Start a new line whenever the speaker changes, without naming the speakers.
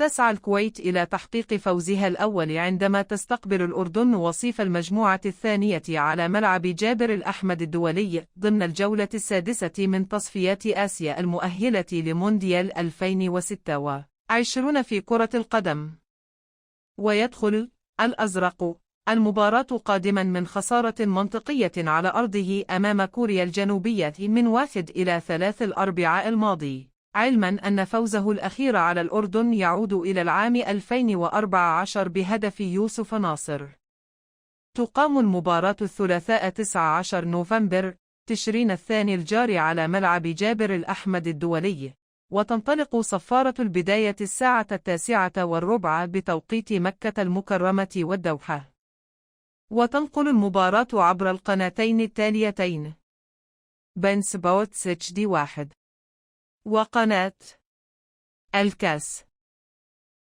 وتسعى الكويت إلى تحقيق فوزها الأول عندما تستقبل الأردن وصيف المجموعة الثانية على ملعب جابر الأحمد الدولي ضمن الجولة السادسة من تصفيات آسيا المؤهلة لمونديال 2026 في كرة القدم. ويدخل الأزرق المباراة قادما من خسارة منطقية على أرضه أمام كوريا الجنوبية من 1-3 الأربعاء الماضي، علما أن فوزه الأخير على الأردن يعود إلى العام 2014 بهدف يوسف ناصر. تقام المباراة الثلاثاء 19 نوفمبر تشرين الثاني الجاري على ملعب جابر الأحمد الدولي، وتنطلق صفارة البداية الساعة 9:15 بتوقيت مكة المكرمة والدوحة. وتنقل المباراة عبر القناتين التاليتين: بين سبورتس HD 1 وقناة الكاس.